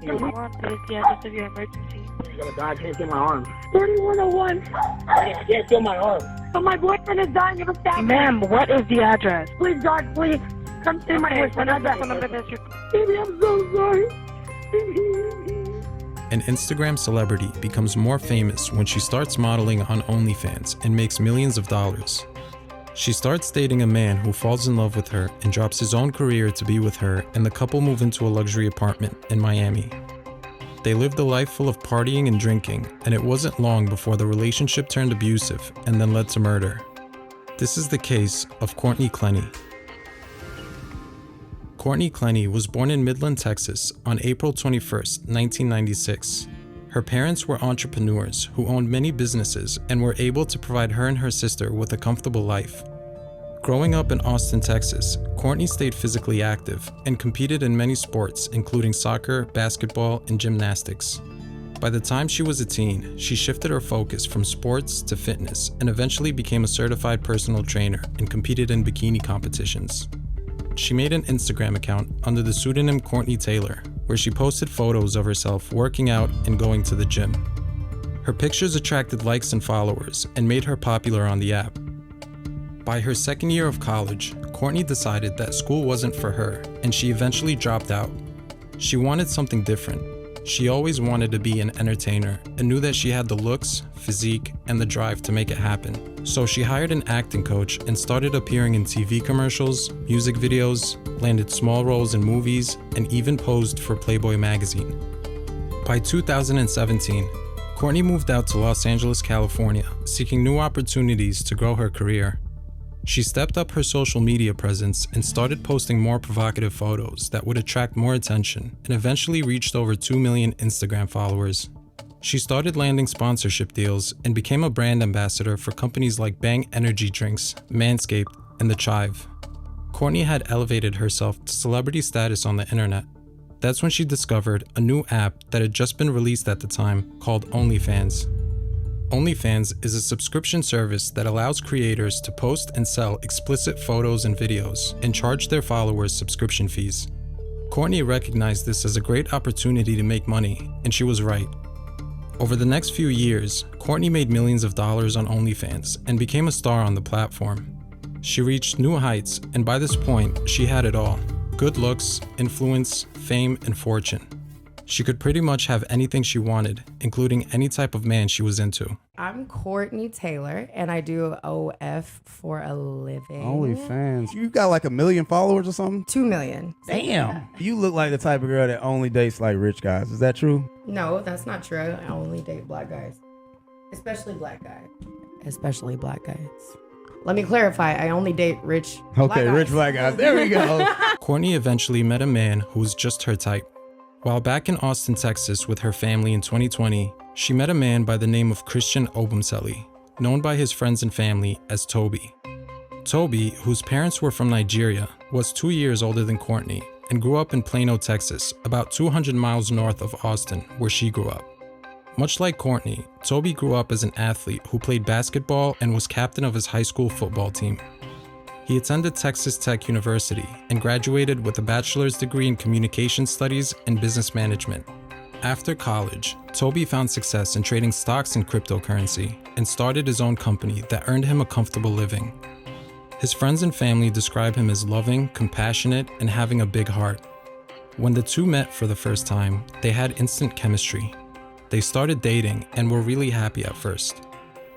911. What is the address of your emergency? I gotta die. I can't feel my arm. 3101. I can't feel my arm. So my boyfriend is dying of a stab. Ma'am, what is the address? Please, God, please. Come see my boyfriend. Baby, I'm so sorry. An Instagram celebrity becomes more famous when she starts modeling on OnlyFans and makes millions of dollars. She starts dating a man who falls in love with her and drops his own career to be with her, and the couple move into a luxury apartment in Miami. They lived a life full of partying and drinking, and it wasn't long before the relationship turned abusive and then led to murder. This is the case of Courtney Clenney. Courtney Clenney was born in Midland, Texas on April 21st, 1996. Her parents were entrepreneurs who owned many businesses and were able to provide her and her sister with a comfortable life. Growing up in Austin, Texas, Courtney stayed physically active and competed in many sports, including soccer, basketball, and gymnastics. By the time she was a teen, she shifted her focus from sports to fitness and eventually became a certified personal trainer and competed in bikini competitions. She made an Instagram account under the pseudonym Courtney Taylor, where she posted photos of herself working out and going to the gym. Her pictures attracted likes and followers and made her popular on the app. By her second year of college, Courtney decided that school wasn't for her, and she eventually dropped out. She wanted something different. She always wanted to be an entertainer and knew that she had the looks, physique, and the drive to make it happen. So she hired an acting coach and started appearing in TV commercials, music videos, landed small roles in movies, and even posed for Playboy magazine. By 2017, Courtney moved out to Los Angeles, California, seeking new opportunities to grow her career. She stepped up her social media presence and started posting more provocative photos that would attract more attention, and eventually reached over 2 million Instagram followers. She started landing sponsorship deals and became a brand ambassador for companies like Bang Energy Drinks, Manscaped, and The Chive. Courtney had elevated herself to celebrity status on the internet. That's when she discovered a new app that had just been released at the time called OnlyFans. OnlyFans is a subscription service that allows creators to post and sell explicit photos and videos and charge their followers subscription fees. Courtney recognized this as a great opportunity to make money, and she was right. Over the next few years, Courtney made millions of dollars on OnlyFans and became a star on the platform. She reached new heights, and by this point, she had it all: good looks, influence, fame, and fortune. She could pretty much have anything she wanted, including any type of man she was into. I'm Courtney Taylor, and I do OF for a living. OnlyFans. You got like 1 million followers or something? 2 million. Damn. You look like the type of girl that only dates like rich guys. Is that true? No, that's not true. I only date black guys. Especially black guys. Especially black guys. Let me clarify. I only date rich black guys. Okay, rich black guys. There we go. Courtney eventually met a man who was just her type. While back in Austin, Texas with her family in 2020, she met a man by the name of Christian Obumseli, known by his friends and family as Toby. Toby, whose parents were from Nigeria, was 2 years older than Courtney and grew up in Plano, Texas, about 200 miles north of Austin, where she grew up. Much like Courtney, Toby grew up as an athlete who played basketball and was captain of his high school football team. He attended Texas Tech University and graduated with a bachelor's degree in communication studies and business management. After college, Toby found success in trading stocks and cryptocurrency and started his own company that earned him a comfortable living. His friends and family describe him as loving, compassionate, and having a big heart. When the two met for the first time, they had instant chemistry. They started dating and were really happy at first.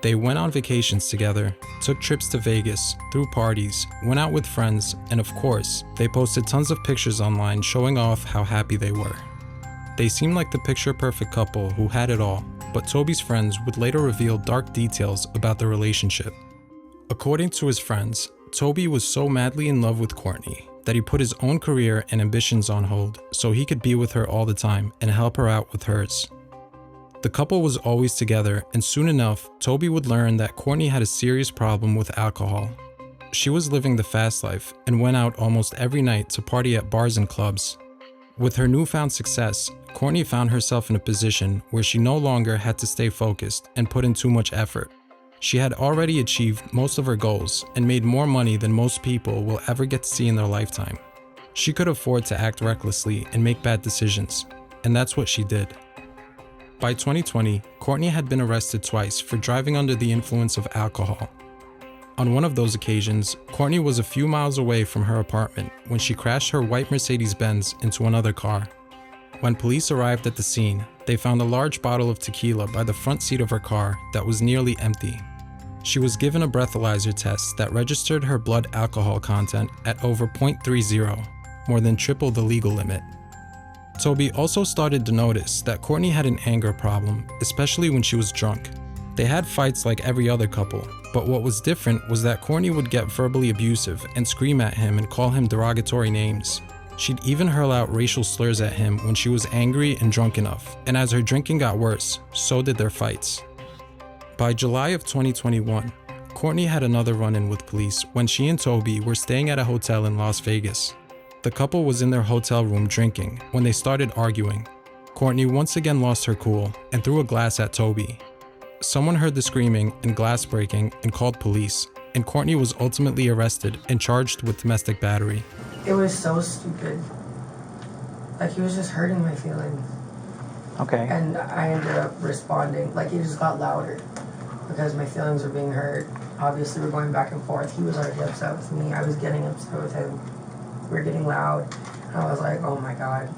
They went on vacations together, took trips to Vegas, threw parties, went out with friends, and of course, they posted tons of pictures online showing off how happy they were. They seemed like the picture-perfect couple who had it all, but Toby's friends would later reveal dark details about their relationship. According to his friends, Toby was so madly in love with Courtney that he put his own career and ambitions on hold so he could be with her all the time and help her out with hers. The couple was always together, and soon enough, Toby would learn that Courtney had a serious problem with alcohol. She was living the fast life and went out almost every night to party at bars and clubs. With her newfound success, Courtney found herself in a position where she no longer had to stay focused and put in too much effort. She had already achieved most of her goals and made more money than most people will ever get to see in their lifetime. She could afford to act recklessly and make bad decisions. and that's what she did. By 2020, Courtney had been arrested twice for driving under the influence of alcohol. On one of those occasions, Courtney was a few miles away from her apartment when she crashed her white Mercedes-Benz into another car. When police arrived at the scene, they found a large bottle of tequila by the front seat of her car that was nearly empty. She was given a breathalyzer test that registered her blood alcohol content at over 0.30, more than triple the legal limit. Toby also started to notice that Courtney had an anger problem, especially when she was drunk. They had fights like every other couple, but what was different was that Courtney would get verbally abusive and scream at him and call him derogatory names. She'd even hurl out racial slurs at him when she was angry and drunk enough, and as her drinking got worse, so did their fights. By July of 2021, Courtney had another run-in with police when she and Toby were staying at a hotel in Las Vegas. The couple was in their hotel room drinking when they started arguing. Courtney once again lost her cool and threw a glass at Toby. Someone heard the screaming and glass breaking and called police, and Courtney was ultimately arrested and charged with domestic battery. It was so stupid. Like, he was just hurting my feelings. Okay. And I ended up responding. Like, it just got louder because my feelings were being hurt. Obviously, we're going back and forth. He was already upset with me. I was getting upset with him. We were getting loud. And I was like, oh my God,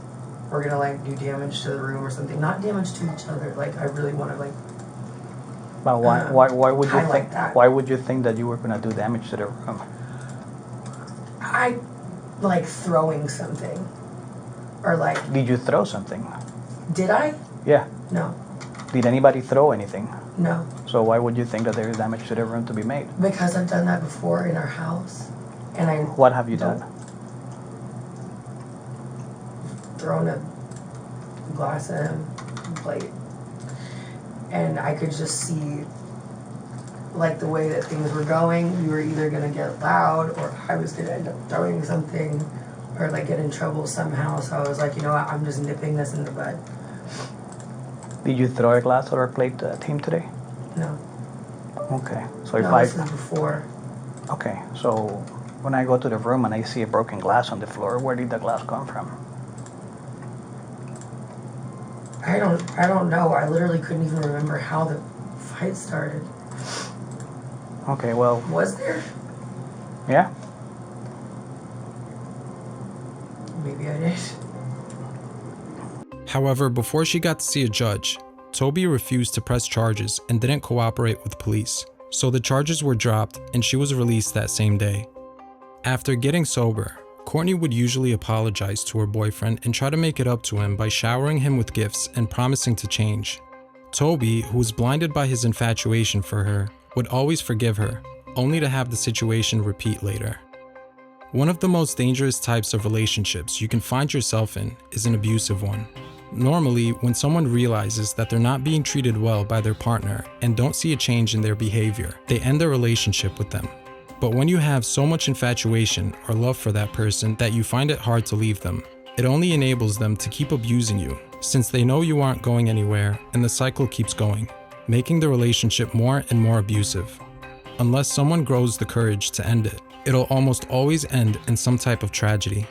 we're gonna like do damage to the room or something. Not damage to each other. Like, I really want to like. But why would you think that. Why would you think that you were gonna do damage to the room? I like throwing something, or like. Did you throw something? Did I? Yeah. No. Did anybody throw anything? No. So why would you think that there is damage to the room to be made? Because I've done that before in our house, and I. What have you done? Thrown a glass at him, plate, and I could just see like the way that things were going. We were either gonna get loud or I was gonna end up throwing something or like get in trouble somehow. So I was like, you know what, I'm just nipping this in the bud. Did you throw a glass or a plate at him today? No. Okay. So if No, this was before. Okay. So when I go to the room and I see a broken glass on the floor, where did the glass come from? I don't know. I literally couldn't even remember how the fight started. Okay, well. Was there? Yeah. Maybe I did. However, before she got to see a judge, Toby refused to press charges and didn't cooperate with police, so the charges were dropped and she was released that same day. After getting sober, Courtney would usually apologize to her boyfriend and try to make it up to him by showering him with gifts and promising to change. Toby, who was blinded by his infatuation for her, would always forgive her, only to have the situation repeat later. One of the most dangerous types of relationships you can find yourself in is an abusive one. Normally, when someone realizes that they're not being treated well by their partner and don't see a change in their behavior, they end their relationship with them. But when you have so much infatuation or love for that person that you find it hard to leave them, it only enables them to keep abusing you, since they know you aren't going anywhere and the cycle keeps going, making the relationship more and more abusive. Unless someone grows the courage to end it, it'll almost always end in some type of tragedy.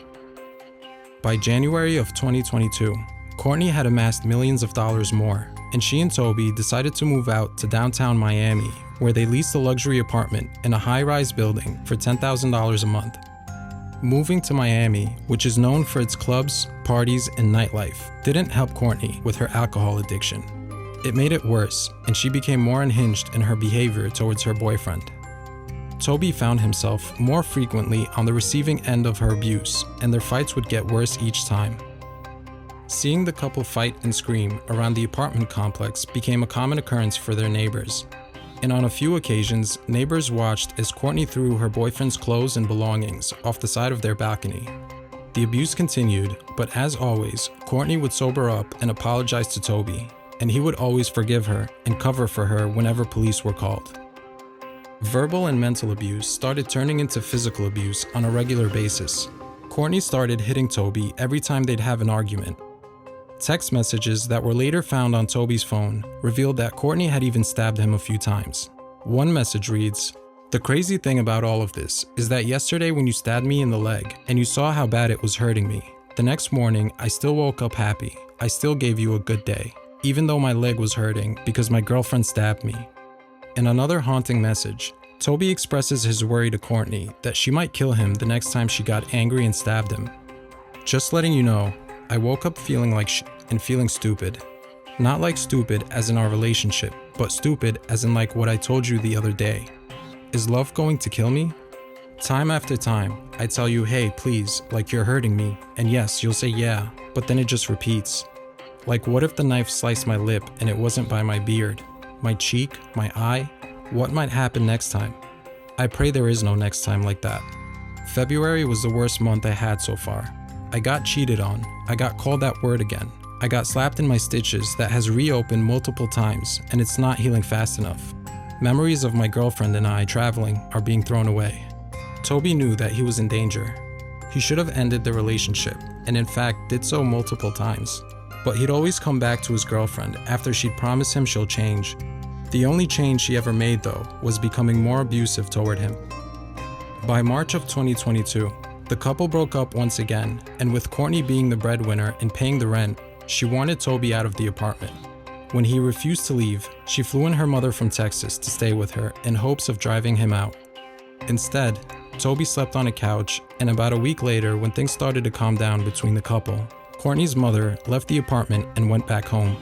By January of 2022, Courtney had amassed millions of dollars more, and she and Toby decided to move out to downtown Miami, where they leased a luxury apartment in a high-rise building for $10,000 a month. Moving to Miami, which is known for its clubs, parties, and nightlife, didn't help Courtney with her alcohol addiction. It made it worse, and she became more unhinged in her behavior towards her boyfriend. Toby found himself more frequently on the receiving end of her abuse, and their fights would get worse each time. Seeing the couple fight and scream around the apartment complex became a common occurrence for their neighbors. And on a few occasions, neighbors watched as Courtney threw her boyfriend's clothes and belongings off the side of their balcony. The abuse continued, but as always, Courtney would sober up and apologize to Toby, and he would always forgive her and cover for her whenever police were called. Verbal and mental abuse started turning into physical abuse on a regular basis. Courtney started hitting Toby every time they'd have an argument. Text messages that were later found on Toby's phone revealed that Courtney had even stabbed him a few times. One message reads, "The crazy thing about all of this is that yesterday when you stabbed me in the leg and you saw how bad it was hurting me, The next morning, I still woke up happy. I still gave you a good day, even though my leg was hurting because my girlfriend stabbed me. In another haunting message, Toby expresses his worry to Courtney that she might kill him the next time she got angry and stabbed him. Just letting you know, I woke up feeling like and feeling stupid. Not like stupid as in our relationship, but stupid as in like what I told you the other day. Is love going to kill me? Time after time, I tell you, hey, please, like you're hurting me, and yes, you'll say yeah, but then it just repeats. Like what if the knife sliced my lip and it wasn't by my beard, my cheek, my eye? What might happen next time? I pray there is no next time like that. February was the worst month I had so far. I got cheated on, I got called that word again, I got slapped in my stitches that has reopened multiple times and it's not healing fast enough. Memories of my girlfriend and I traveling are being thrown away. Toby knew that he was in danger. He should have ended the relationship, and in fact did so multiple times. But he'd always come back to his girlfriend after she'd promised him she'll change. The only change she ever made though was becoming more abusive toward him. By March of 2022, the couple broke up once again, and with Courtney being the breadwinner and paying the rent, she wanted Toby out of the apartment. When he refused to leave, she flew in her mother from Texas to stay with her in hopes of driving him out. Instead, Toby slept on a couch, and about a week later, when things started to calm down between the couple, Courtney's mother left the apartment and went back home.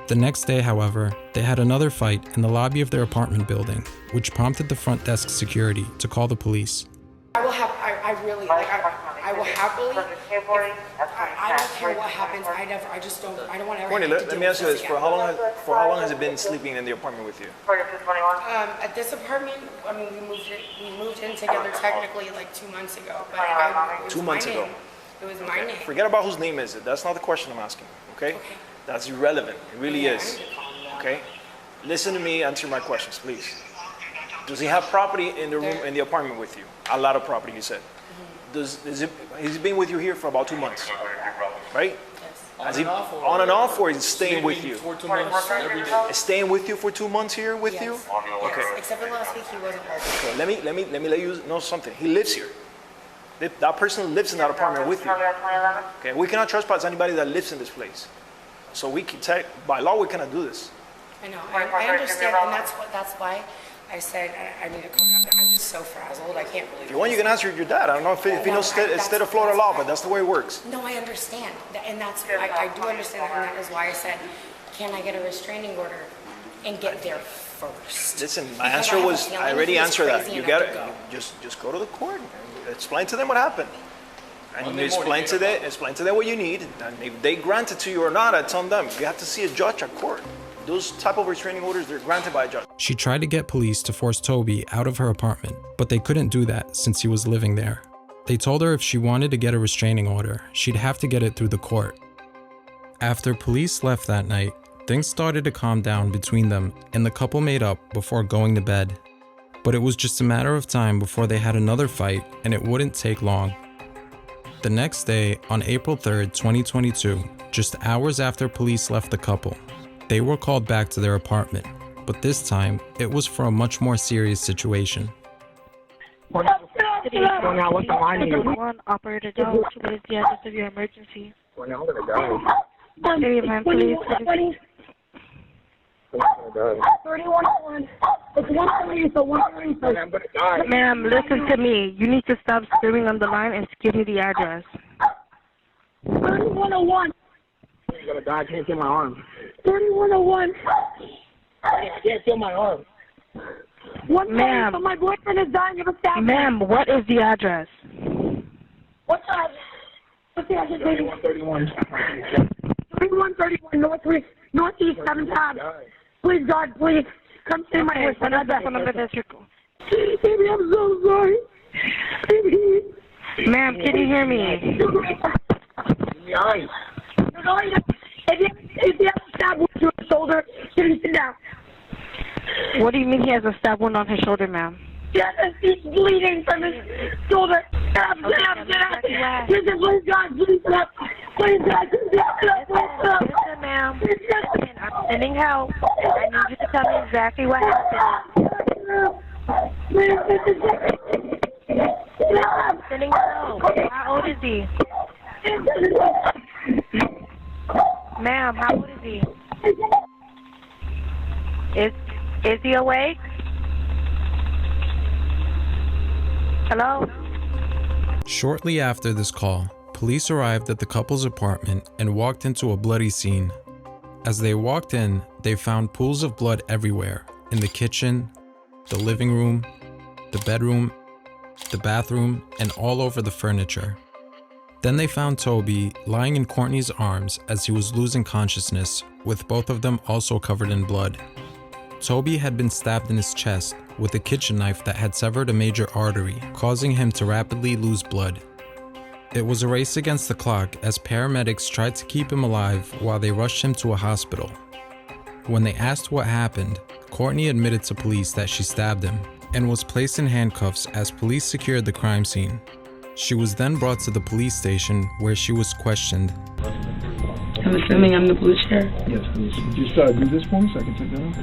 The next day, however, they had another fight in the lobby of their apartment building, which prompted the front desk security to call the police. I will happily, I don't care what happens, I don't want to ever Courtney, have to let deal me with ask you this this, again. for how long has it been sleeping in the apartment with you? At this apartment, I mean, we moved in together technically like 2 months ago, but it was 2 months my ago. name. It was my name. Forget about whose name is it. That's not the question I'm asking, okay? That's irrelevant. It really Yeah, I is, need to calm down. okay? Listen to me, answer my questions, please. Does he have property in the room, in the apartment with you? A lot of property, you said. He's been with you here for about 2 months, right? Has he on and off, or is he staying with you? For 2 months every day. Is staying with you for 2 months here with you? Okay. Except for last week, he wasn't working. Okay, let me let you know something. He lives here. That person lives in that apartment with you. Okay, we cannot trespass anybody that lives in this place. So we can by law we cannot do this. I know, I understand, and that's why I said I need to calm down. I'm just so frazzled, I can't believe it. If you want, you can answer your dad. I don't know if he knows state of Florida law, but that's the way it works. No, I understand, and that's I do understand that, and that is why I said, can I get a restraining order and get there first? Listen, my Because answer I have a was feeling I already he's answered that. crazy You enough got to it. go. Just go to the court and explain to them what happened. And you explain to them what you need. And if they grant it to you or not, I tell them you have to see a judge at court. Those type of restraining orders, they're granted by a judge. She tried to get police to force Toby out of her apartment, but they couldn't do that since he was living there. They told her if she wanted to get a restraining order, she'd have to get it through the court. After police left that night, things started to calm down between them and the couple made up before going to bed. But it was just a matter of time before they had another fight, and it wouldn't take long. The next day, on April 3rd, 2022, just hours after police left the couple, they were called back to their apartment, but this time, it was for a much more serious situation. One operator down. What is the address of your emergency? Hey, man, please. 3101. It's 130, so 130. Ma'am, listen to me. You need to stop screaming on the line and give me the address. 3101. You gotta die, I can't feel my arm. 3101. I can't feel my arm. Ma'am. So my boyfriend is dying of a stab. Ma'am, what is the address? What's that? What's the address, baby? 3131. 3131 Northeast 7th Ave. Please, God, please. Come see my boyfriend. Baby, I'm so sorry. Baby. Ma'am, can you hear me? Nice. If you have a stab wound to his shoulder, can you sit down? What do you mean he has a stab wound on his shoulder, ma'am? Yes, he's bleeding from his shoulder. Get up. Listen, please, God, please, get up. Please, God, Listen, ma'am. I'm sending help. I need you to tell me exactly what happened. I'm sending help. How old is he? Ma'am, how old is he? Is he awake? Hello? Shortly after this call, police arrived at the couple's apartment and walked into a bloody scene. As they walked in, they found pools of blood everywhere, in the kitchen, the living room, the bedroom, the bathroom, and all over the furniture. Then they found Toby lying in Courtney's arms as he was losing consciousness, with both of them also covered in blood. Toby had been stabbed in his chest with a kitchen knife that had severed a major artery, causing him to rapidly lose blood. It was a race against the clock as paramedics tried to keep him alive while they rushed him to a hospital. When they asked what happened, Courtney admitted to police that she stabbed him and was placed in handcuffs as police secured the crime scene. She was then brought to the police station where she was questioned. I'm assuming I'm the blue chair. Yes, please. Just do this for me so I can take that off.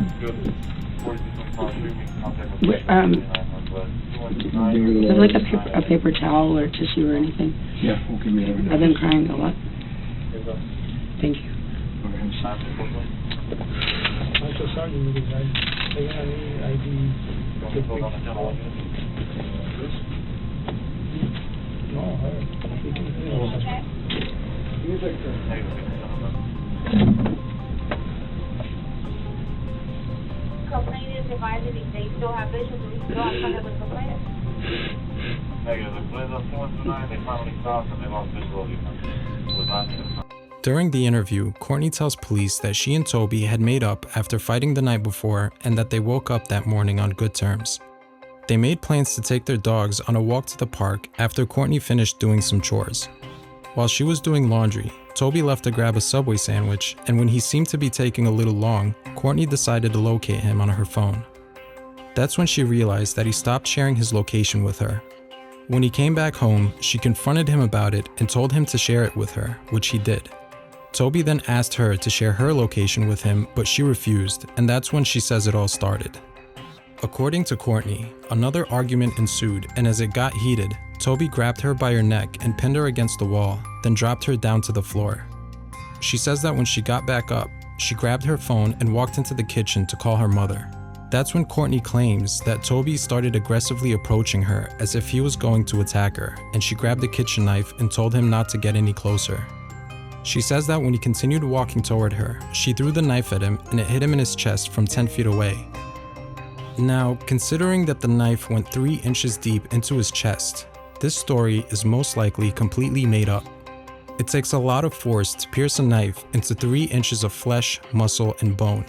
There's like a paper towel or tissue or anything. Yeah, we'll give me everything. I've been crying a lot. Thank you. I'm so sorry, Complaint is advising if they still have vision, do we still have contact with complaint? Negative. The police are someone tonight, they finally stopped and they lost visibility. During the interview, Courtney tells police that she and Toby had made up after fighting the night before and that they woke up that morning on good terms. They made plans to take their dogs on a walk to the park after Courtney finished doing some chores. While she was doing laundry, Toby left to grab a Subway sandwich, and when he seemed to be taking a little long, Courtney decided to locate him on her phone. That's when she realized that he stopped sharing his location with her. When he came back home, she confronted him about it and told him to share it with her, which he did. Toby then asked her to share her location with him, but she refused, and that's when she says it all started. According to Courtney, another argument ensued, and as it got heated, Toby grabbed her by her neck and pinned her against the wall, then dropped her down to the floor. She says that when she got back up, she grabbed her phone and walked into the kitchen to call her mother. That's when Courtney claims that Toby started aggressively approaching her as if he was going to attack her, and she grabbed the kitchen knife and told him not to get any closer. She says that when he continued walking toward her, she threw the knife at him and it hit him in his chest from 10 feet away. Now, considering that the knife went 3 inches deep into his chest, this story is most likely completely made up. It takes a lot of force to pierce a knife into 3 inches of flesh, muscle, and bone.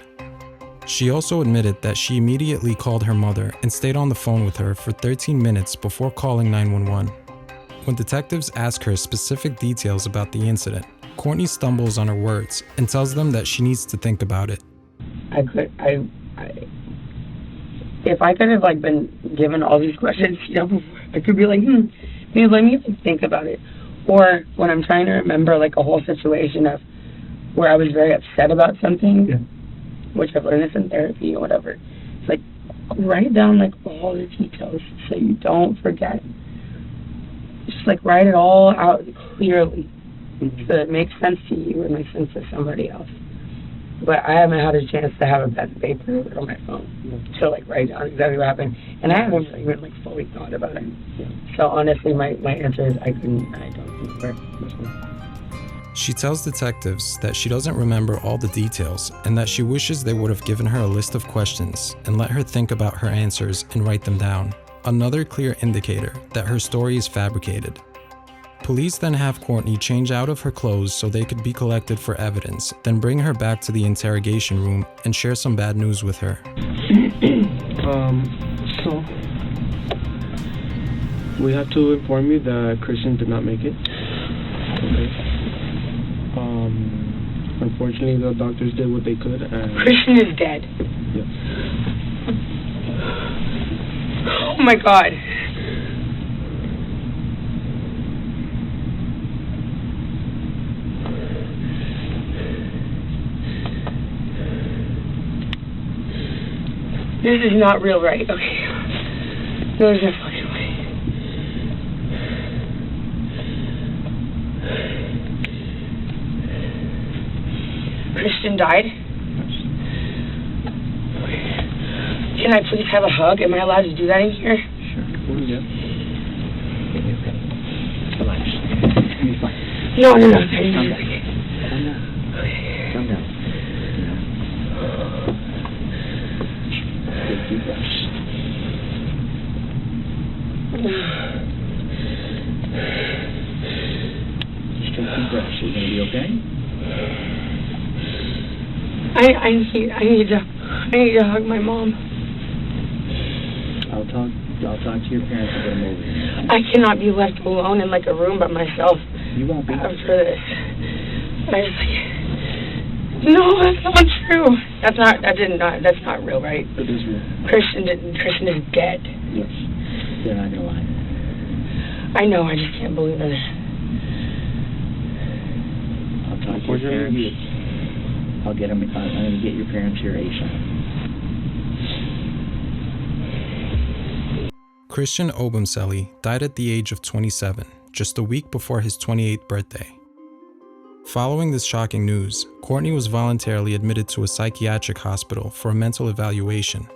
She also admitted that she immediately called her mother and stayed on the phone with her for 13 minutes before calling 911. When detectives ask her specific details about the incident, Courtney stumbles on her words and tells them that she needs to think about it. If I could have been given all these questions, I could be like, maybe let me think about it. Or when I'm trying to remember a whole situation of where I was very upset about something, which I've learned this in therapy or whatever. It's write down all the details so you don't forget. Just write it all out clearly so it makes sense to you and makes sense to somebody else. But I haven't had a chance to have a pen and paper on my phone to write down exactly what happened, and I haven't even fully thought about it. So honestly, my answer is I don't remember. She tells detectives that she doesn't remember all the details and that she wishes they would have given her a list of questions and let her think about her answers and write them down. Another clear indicator that her story is fabricated. Police then have Courtney change out of her clothes so they could be collected for evidence, then bring her back to the interrogation room and share some bad news with her. So we have to inform you that Christian did not make it. Okay. Unfortunately, the doctors did what they could. And Christian is dead. Yes. Oh my God. This is not real, right? Okay. There's no fucking way. Christian died? Can I please have a hug? Am I allowed to do that in here? Sure. What is it? Relax. You're fine. No. Calm down. Calm down. Take deep breaths. Just take deep breaths. You're gonna be okay? I need to hug my mom. I'll talk to your parents and get them over here. I cannot be left alone in like a room by myself. You won't be. After this. No, that's not true. That's not real, right? It is real. Christian is dead. Yes. They're not gonna lie. I know, I just can't believe it. I'll talk to your parents. I'm gonna get your parents here ASAP. Christian Obumseli died at the age of 27, just a week before his 28th birthday. Following this shocking news, Courtney was voluntarily admitted to a psychiatric hospital for a mental evaluation.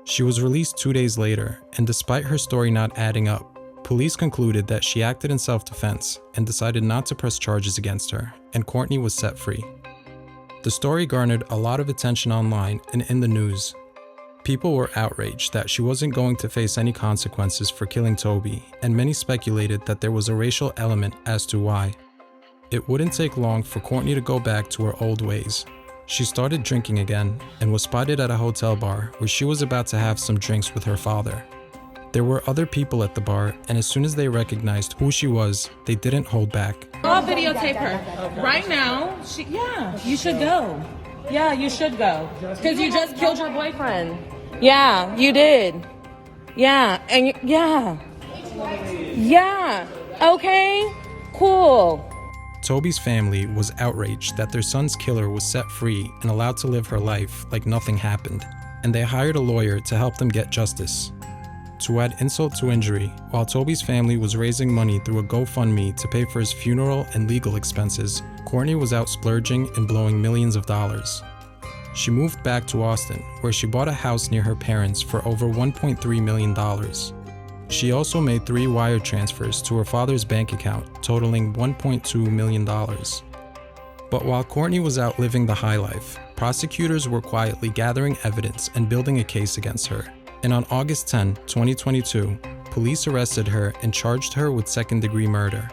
She was released 2 days later, and despite her story not adding up, police concluded that she acted in self-defense and decided not to press charges against her, and Courtney was set free. The story garnered a lot of attention online and in the news. People were outraged that she wasn't going to face any consequences for killing Toby, and many speculated that there was a racial element as to why. It wouldn't take long for Courtney to go back to her old ways. She started drinking again and was spotted at a hotel bar where she was about to have some drinks with her father. There were other people at the bar, and as soon as they recognized who she was, they didn't hold back. I'll videotape her. Right now, you should go. Yeah, you should go. Because you just killed your boyfriend. Yeah, you did. Yeah, and yeah. Okay, cool. Toby's family was outraged that their son's killer was set free and allowed to live her life like nothing happened, and they hired a lawyer to help them get justice. To add insult to injury, while Toby's family was raising money through a GoFundMe to pay for his funeral and legal expenses, Courtney was out splurging and blowing millions of dollars. She moved back to Austin, where she bought a house near her parents for over $1.3 million. She also made 3 wire transfers to her father's bank account, totaling $1.2 million. But while Courtney was out living the high life, prosecutors were quietly gathering evidence and building a case against her. And on August 10, 2022, police arrested her and charged her with second-degree murder.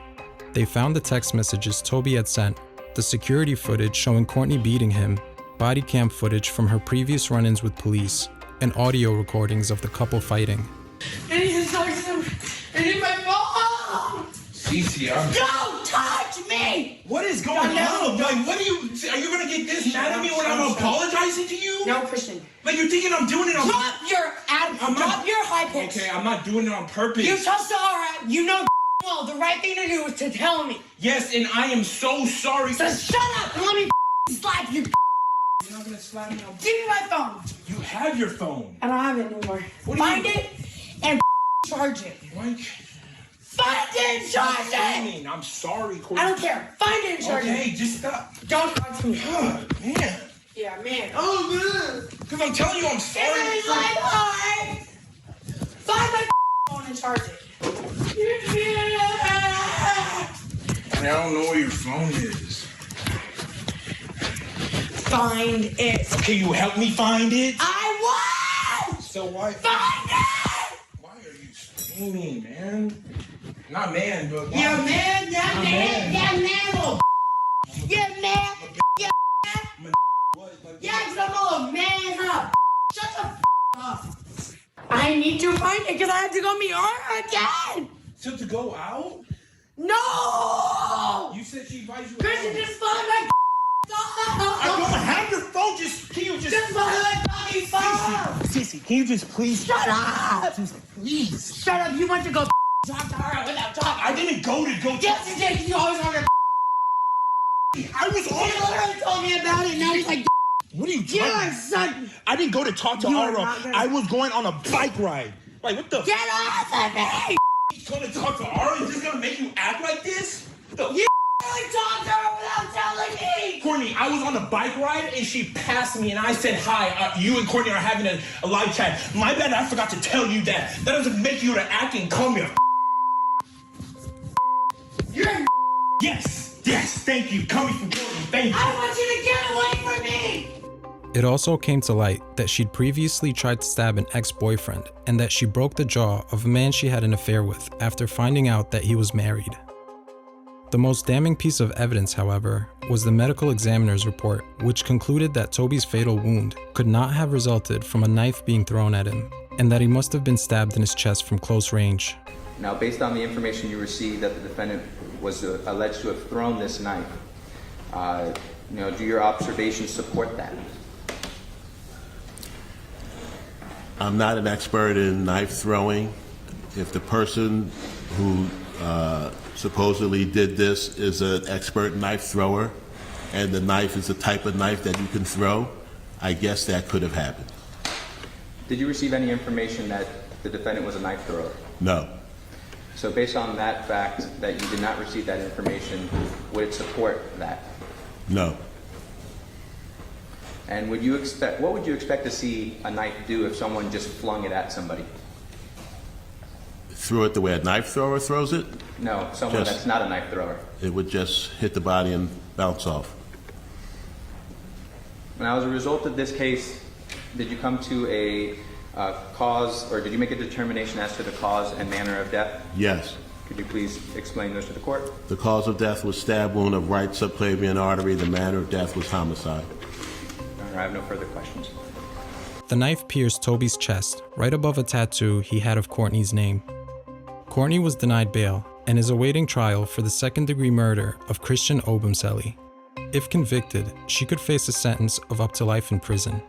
They found the text messages Toby had sent, the security footage showing Courtney beating him, body cam footage from her previous run-ins with police, and audio recordings of the couple fighting. I need my phone! Cece, Don't touch me! What is going on? Like, are you gonna get this mad at me when I'm apologizing to you? No, Christian. Like, you're thinking I'm doing it on Drop your high pitch. Okay, I'm not doing it on purpose. You tell Sarah, you know well, the right thing to do is to tell me. Yes, and I am so sorry. So shut up and let me slap you. You're not gonna slap me on. Give me my phone. You have your phone. I don't have it anymore. Find it and charge it. Like, find it and charge it. I'm sorry, Courtney. I don't care. Find it and charge it. Okay, just stop. Don't talk to me. Man. Yeah, man. Oh, man. Because I'm telling you, I'm sorry. It's like hard. Find my phone and charge it. I don't know where your phone is. Find it. Okay, you help me find it? I won't! So why? Find it! Why are you screaming, man? Not man, but why? Yeah, man. Yeah, man. Yeah, man. Yeah, man. Yeah, man. Yeah, because I'm a little man up. Shut the up. I need to find it because I have to go meet her again. So to go out? No! You said she invited you. Christian, just find my I don't have your phone. Can you just find my fucking phone? Cece, can you just please shut up? Cece, please. Shut up. You went to go talk to her without talking. I didn't go to go. Yes, you did. You always wanted. I was on. He literally told me about it. Now he's like. What are you talking You're son. I didn't go to talk to Ara. I was going on a bike ride. Like, what the? Get off of me! He's going to talk to Ara? Is this going to make you act like this? You literally talked to her without telling me! Courtney, I was on a bike ride and she passed me and I said, hi, you and Courtney are having a live chat. My bad, I forgot to tell you that. That doesn't make you to act and call me a You're a Yes, thank you. Coming from Courtney, thank you. I want you to get away from me! It also came to light that she'd previously tried to stab an ex-boyfriend and that she broke the jaw of a man she had an affair with after finding out that he was married. The most damning piece of evidence, however, was the medical examiner's report, which concluded that Toby's fatal wound could not have resulted from a knife being thrown at him, and that he must have been stabbed in his chest from close range. Now, based on the information you received that the defendant was alleged to have thrown this knife, do your observations support that? I'm not an expert in knife throwing. If the person who supposedly did this is an expert knife thrower, and the knife is the type of knife that you can throw, I guess that could have happened. Did you receive any information that the defendant was a knife thrower? No. So based on that fact that you did not receive that information, would it support that? No. And what would you expect to see a knife do if someone just flung it at somebody? Threw it the way a knife thrower throws it? No, someone that's not a knife thrower. It would just hit the body and bounce off. Now, as a result of this case, did you come to a cause, or did you make a determination as to the cause and manner of death? Yes. Could you please explain those to the court? The cause of death was stab wound of right subclavian artery. The manner of death was homicide. I have no further questions. The knife pierced Toby's chest, right above a tattoo he had of Courtney's name. Courtney was denied bail and is awaiting trial for the second-degree murder of Christian Obumseli. If convicted, she could face a sentence of up to life in prison.